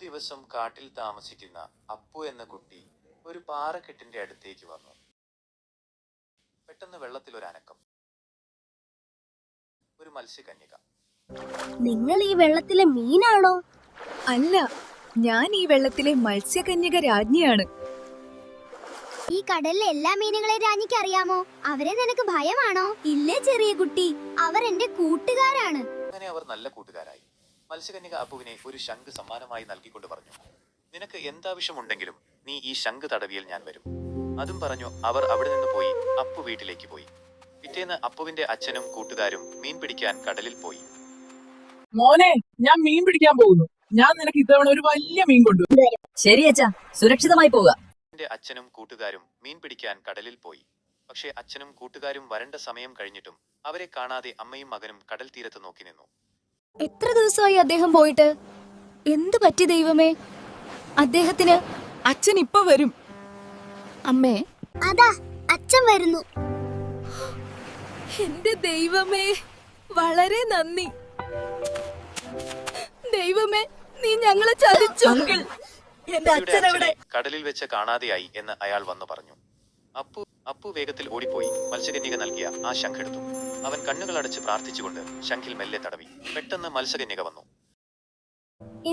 ദിവസം കാട്ടിൽ താമസിക്കുന്ന അപ്പു എന്ന കുട്ടി ഒരു പാറക്കെട്ടിന്റെ അടുത്തേക്ക് വന്നു. പെട്ടെന്ന് വെള്ളത്തിൽ ഒരു അനക്കം. ഒരു മത്സ്യകന്യക. നിങ്ങൾ ഈ വെള്ളത്തിലെ മീനാണോ? അല്ല, ഞാൻ ഈ വെള്ളത്തിലെ മത്സ്യകന്യക രാജ്ഞിയാണ്. ഈ കടലിലെ എല്ലാ മീനുകളെ രാജ്ഞിക്ക് അറിയാമോ? അവരെ നിനക്ക് ഭയമാണോ? ഇല്ലേ ചെറിയ കുട്ടി, അവർ എന്റെ കൂട്ടുകാരാണ്. അങ്ങനെ അവർ നല്ല കൂട്ടുകാരായി. മത്സ്യകന്യക അപ്പുവിനെ ഒരു ശംഖ് സമ്മാനമായി നൽകിക്കൊണ്ട് പറഞ്ഞു, നിനക്ക് എന്താവശ്യമുണ്ടെങ്കിലും നീ ഈ ശംഖ് തടവിയിൽ ഞാൻ വരും. അതും പറഞ്ഞു അവർ അവിടെ നിന്ന് പോയി. അപ്പു വീട്ടിലേക്ക് പോയി. പിറ്റേന്ന് അപ്പുവിന്റെ അച്ഛനും കൂട്ടുകാരും മീൻ പിടിക്കാൻ കടലിൽ പോയി. മോനെ, ഞാൻ മീൻ പിടിക്കാൻ പോകുന്നു. ഞാൻ നിനക്ക് ഇത്തവണ ഒരു വലിയ മീൻ കൊണ്ടുവരും. ശരി അച്ഛാ, സുരക്ഷിതമായി പോവുക. എന്റെ അച്ഛനും കൂട്ടുകാരും മീൻ പിടിക്കാൻ കടലിൽ പോയി. പക്ഷേ അച്ഛനും കൂട്ടുകാരും വരണ്ട സമയം കഴിഞ്ഞിട്ടും അവരെ കാണാതെ അമ്മയും മകനും കടൽ തീരത്ത് നോക്കി നിന്നു. എത്ര ദിവസമായി അദ്ദേഹം പോയിട്ട്? എന്ത് പറ്റി ദൈവമേ? അദ്ദേഹത്തിന് അച്ഛൻ ഇപ്പൊ വരും. അമ്മേ, അതാ അച്ഛൻ വരുന്നു. എന്റെ ദൈവമേ, വളരെ നന്ദി. ദൈവമേ, നീ ഞങ്ങളെ ചതിച്ചു. എന്റെ അച്ഛൻ എവിടെ? കടലിൽ വെച്ച് കാണാതെയായി എന്ന് അയാൾ വന്നു പറഞ്ഞു. അപ്പു വേഗത്തിൽ ഓടിപ്പോയി മത്സ്യകന്യക നൽകിയ ആ ശംഖ് എടുത്തു. അവൻ കണ്ണുകൾ അടച്ച് പ്രാർത്ഥിച്ചുകൊണ്ട് ശംഖിൽ മെല്ലെ തടവി. പെട്ടെന്ന് മത്സ്യകന്യക വന്നു.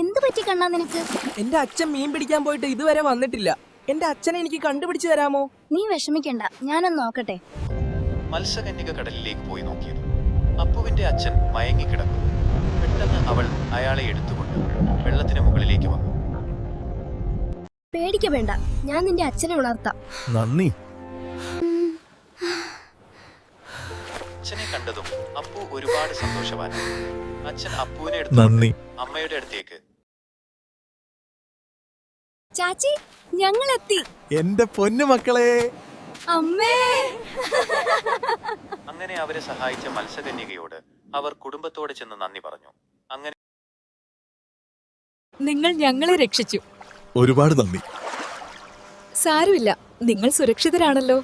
എന്ത് പറ്റി കണ്ണാ നിനക്ക്? എന്റെ അച്ഛൻ മീൻ പിടിക്കാൻ പോയിട്ട് ഇതുവരെ വന്നിട്ടില്ല. എന്റെ അച്ഛനെ എനിക്ക് കണ്ടുപിടിച്ചു തരാമോ? നീ വിഷമിക്കണ്ട, ഞാനൊന്ന് നോക്കട്ടെ. മത്സ്യകന്യക കടലിലേക്ക് പോയി നോക്കിയത് അപ്പുവിന്റെ അച്ഛൻ മയങ്ങിക്കിടക്കുന്നു. പെട്ടെന്ന് അവൾ അയാളെ എടുത്തുകൊണ്ട് വെള്ളത്തിന് മുകളിലേക്ക് വന്നു. പേടിക്ക വേണ്ട, ഞാൻ നിന്റെ അച്ഛനെ ഉണർത്താം. നന്ദി. അച്ഛനെ കണ്ടതും അപ്പു ഒരുപാട് സന്തോഷവാനായി. അച്ഛൻ അപ്പുവിനെ എടുത്തു അമ്മയുടെ അടുത്തേക്ക്. ചാച്ചി, ഞങ്ങളെത്തി. എന്റെ പൊന്നു മക്കളെ. അമ്മേ. അങ്ങനെ അവരെ സഹായിച്ച മത്സ്യകന്യകയോട് അവർ കുടുംബത്തോടെ ചെന്ന് നന്ദി പറഞ്ഞു. അങ്ങനെ നിങ്ങൾ ഞങ്ങളെ രക്ഷിച്ചു. ഒരുപാട് നന്ദി. സാരമില്ല, നിങ്ങൾ സുരക്ഷിതരാണല്ലോ.